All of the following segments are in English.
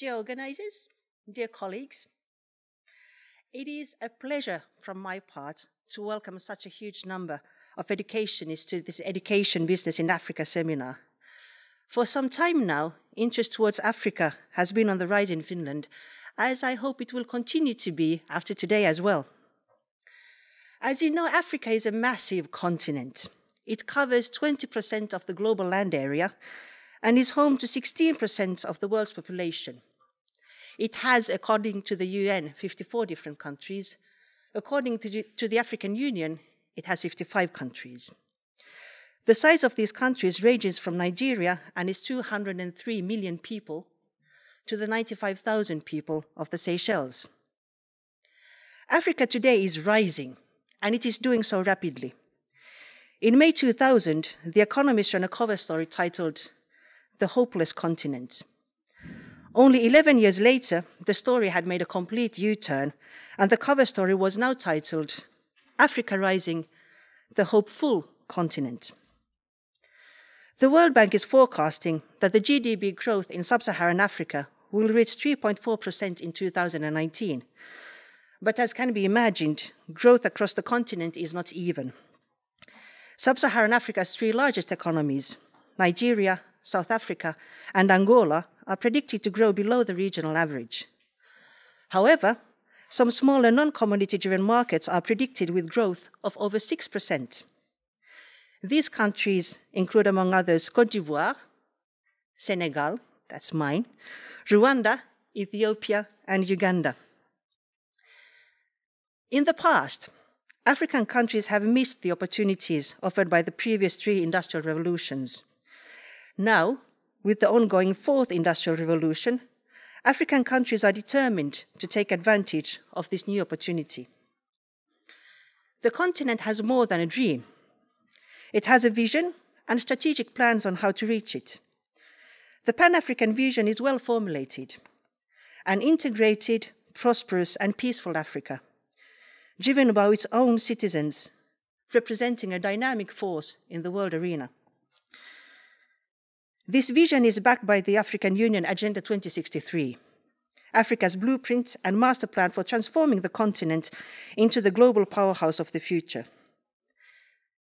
Dear organizers, dear colleagues, it is a pleasure from my part to welcome such a huge number of educationists to this Education Business in Africa seminar. For some time now, interest towards Africa has been on the rise in Finland, as I hope it will continue to be after today as well. As you know, Africa is a massive continent. It covers 20% of the global land area and is home to 16% of the world's population. It has, according to the UN, 54 different countries. According to the African Union, it has 55 countries. The size of these countries ranges from Nigeria and its 203 million people to the 95,000 people of the Seychelles. Africa today is rising, and it is doing so rapidly. In May 2000, The Economist ran a cover story titled "The Hopeless Continent." Only 11 years later, the story had made a complete U-turn, and the cover story was now titled "Africa Rising, the Hopeful Continent." The World Bank is forecasting that the GDP growth in sub-Saharan Africa will reach 3.4% in 2019. But as can be imagined, growth across the continent is not even. Sub-Saharan Africa's three largest economies, Nigeria, South Africa, and Angola, are predicted to grow below the regional average. However, some smaller non-commodity-driven markets are predicted with growth of over 6%. These countries include, among others, Côte d'Ivoire, Senegal, that's mine, Rwanda, Ethiopia, and Uganda. In the past, African countries have missed the opportunities offered by the previous three industrial revolutions. Now, with the ongoing fourth industrial revolution, African countries are determined to take advantage of this new opportunity. The continent has more than a dream. It has a vision and strategic plans on how to reach it. The Pan-African vision is well formulated: an integrated, prosperous, and peaceful Africa, driven by its own citizens, representing a dynamic force in the world arena. This vision is backed by the African Union Agenda 2063, Africa's blueprint and master plan for transforming the continent into the global powerhouse of the future.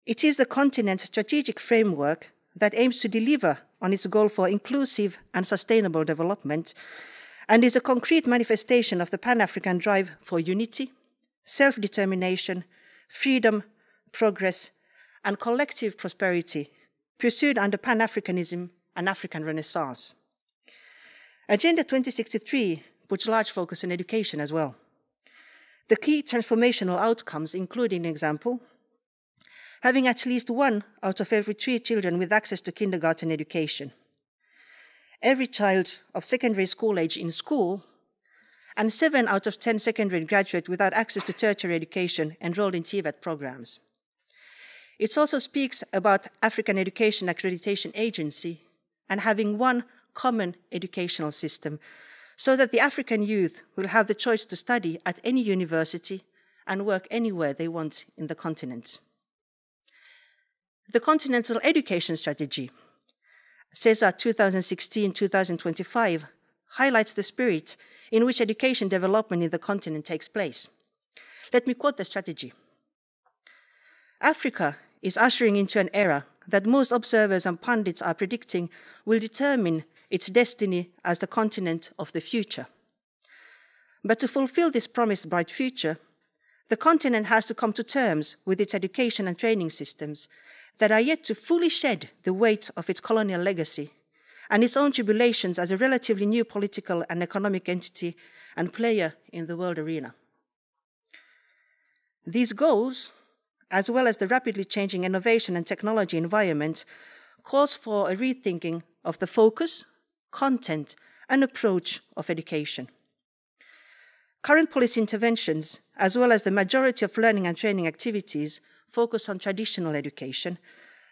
It is the continent's strategic framework that aims to deliver on its goal for inclusive and sustainable development, and is a concrete manifestation of the Pan-African drive for unity, self-determination, freedom, progress, and collective prosperity pursued under Pan-Africanism and African Renaissance. Agenda 2063 puts large focus on education as well. The key transformational outcomes include, in example, having at least 1 out of every 3 children with access to kindergarten education, every child of secondary school age in school, and 7 out of 10 secondary graduates without access to tertiary education enrolled in TVET programs. It also speaks about African Education Accreditation Agency and having one common educational system so that the African youth will have the choice to study at any university and work anywhere they want in the continent. The Continental Education Strategy, CESA 2016-2025, highlights the spirit in which education development in the continent takes place. Let me quote the strategy. Africa is ushering into an era that most observers and pundits are predicting will determine its destiny as the continent of the future. But to fulfill this promised bright future, the continent has to come to terms with its education and training systems that are yet to fully shed the weight of its colonial legacy and its own tribulations as a relatively new political and economic entity and player in the world arena. These goals, as well as the rapidly changing innovation and technology environment, calls for a rethinking of the focus, content, and approach of education. Current policy interventions, as well as the majority of learning and training activities, focus on traditional education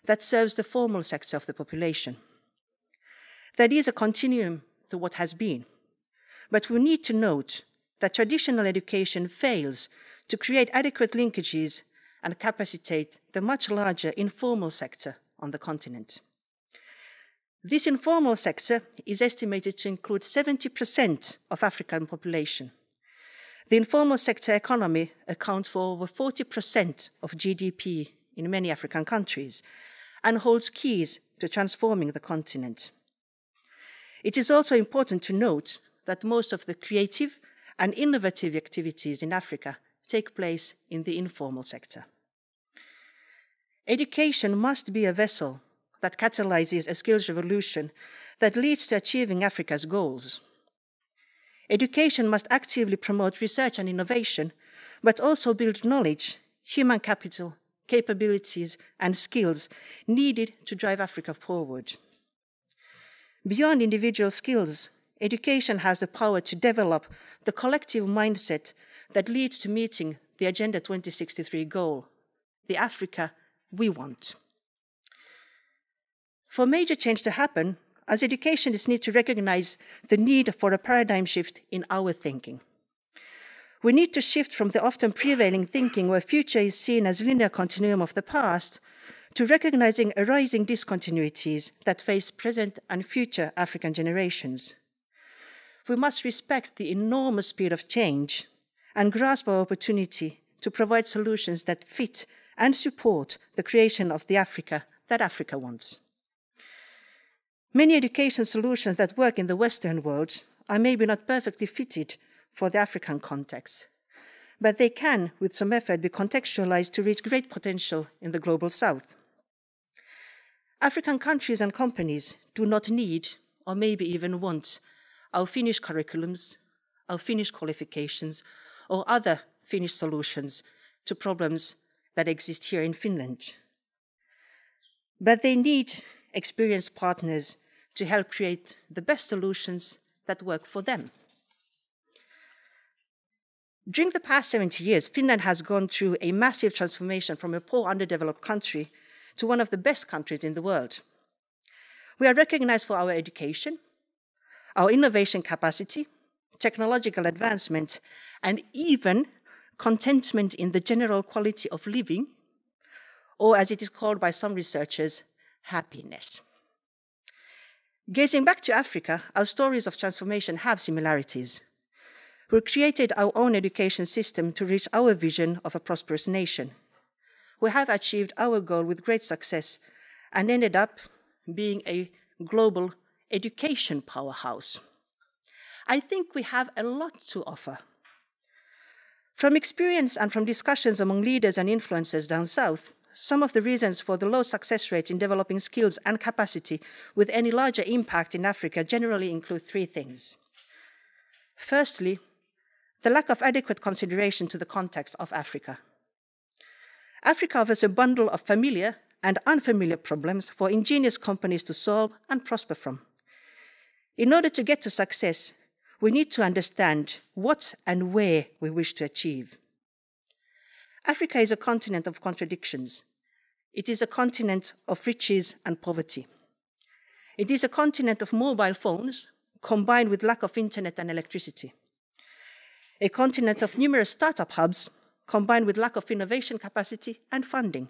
that serves the formal sector of the population. That is a continuum to what has been, but we need to note that traditional education fails to create adequate linkages and capacitate the much larger informal sector on the continent. This informal sector is estimated to include 70% of African population. The informal sector economy accounts for over 40% of GDP in many African countries and holds keys to transforming the continent. It is also important to note that most of the creative and innovative activities in Africa take place in the informal sector. Education must be a vessel that catalyzes a skills revolution that leads to achieving Africa's goals. Education must actively promote research and innovation, but also build knowledge, human capital, capabilities, and skills needed to drive Africa forward. Beyond individual skills, education has the power to develop the collective mindset that leads to meeting the Agenda 2063 goal, the Africa we want. For major change to happen, as educationists need to recognize the need for a paradigm shift in our thinking. We need to shift from the often prevailing thinking where future is seen as linear continuum of the past to recognizing arising discontinuities that face present and future African generations. We must respect the enormous speed of change and grasp our opportunity to provide solutions that fit and support the creation of the Africa that Africa wants. Many education solutions that work in the Western world are maybe not perfectly fitted for the African context, but they can, with some effort, be contextualized to reach great potential in the global South. African countries and companies do not need, or maybe even want, our Finnish curriculums, our Finnish qualifications, or other Finnish solutions to problems that exist here in Finland. But they need experienced partners to help create the best solutions that work for them. During the past 70 years, Finland has gone through a massive transformation from a poor, underdeveloped country to one of the best countries in the world. We are recognized for our education, our innovation capacity, technological advancement, and even contentment in the general quality of living, or as it is called by some researchers, happiness. Gazing back to Africa, our stories of transformation have similarities. We created our own education system to reach our vision of a prosperous nation. We have achieved our goal with great success and ended up being a global education powerhouse. I think we have a lot to offer. From experience and from discussions among leaders and influencers down south, some of the reasons for the low success rate in developing skills and capacity with any larger impact in Africa generally include three things. Firstly, the lack of adequate consideration to the context of Africa. Africa offers a bundle of familiar and unfamiliar problems for ingenious companies to solve and prosper from. In order to get to success, we need to understand what and where we wish to achieve. Africa is a continent of contradictions. It is a continent of riches and poverty. It is a continent of mobile phones combined with lack of internet and electricity. A continent of numerous startup hubs combined with lack of innovation capacity and funding.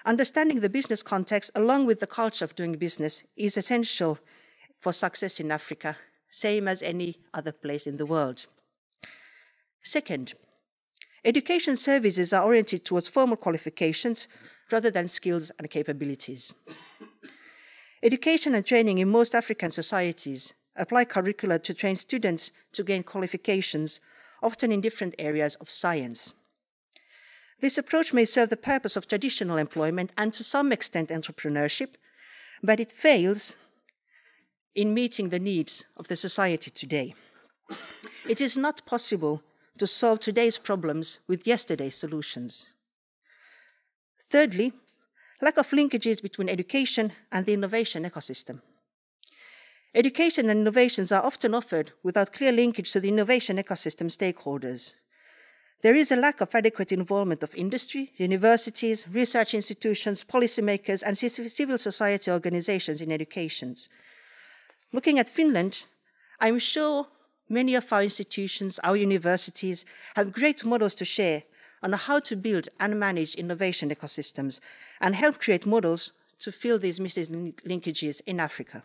Understanding the business context along with the culture of doing business is essential for success in Africa, same as any other place in the world. Second, education services are oriented towards formal qualifications rather than skills and capabilities. Education and training in most African societies apply curricula to train students to gain qualifications, often in different areas of science. This approach may serve the purpose of traditional employment and to some extent entrepreneurship, but it fails in meeting the needs of the society today. It is not possible to solve today's problems with yesterday's solutions. Thirdly, lack of linkages between education and the innovation ecosystem. Education and innovations are often offered without clear linkage to the innovation ecosystem stakeholders. There is a lack of adequate involvement of industry, universities, research institutions, policymakers, and civil society organizations in education. Looking at Finland, I'm sure many of our institutions, our universities, have great models to share on how to build and manage innovation ecosystems and help create models to fill these missing linkages in Africa.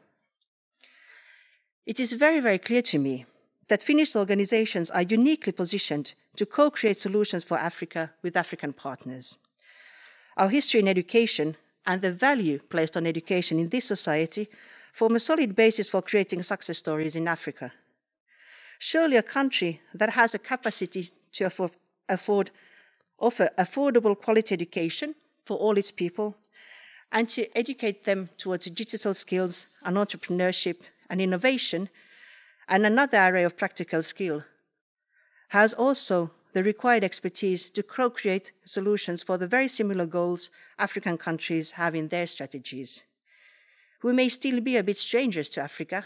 It is very, very clear to me that Finnish organizations are uniquely positioned to co-create solutions for Africa with African partners. Our history in education and the value placed on education in this society form a solid basis for creating success stories in Africa. Surely a country that has the capacity to offer affordable quality education for all its people and to educate them towards digital skills and entrepreneurship and innovation and another array of practical skill has also the required expertise to co-create solutions for the very similar goals African countries have in their strategies. We may still be a bit strangers to Africa,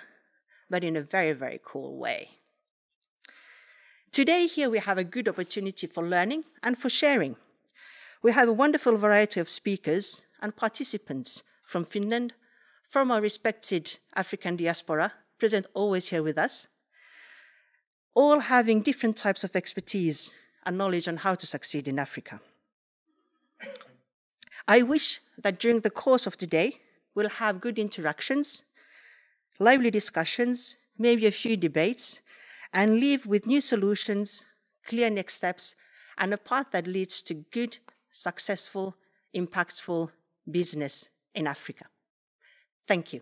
but in a very, very cool way. Today here we have a good opportunity for learning and for sharing. We have a wonderful variety of speakers and participants from Finland, from our respected African diaspora, present always here with us, all having different types of expertise and knowledge on how to succeed in Africa. I wish that during the course of today, we'll have good interactions, lively discussions, maybe a few debates, and leave with new solutions, clear next steps, and a path that leads to good, successful, impactful business in Africa. Thank you.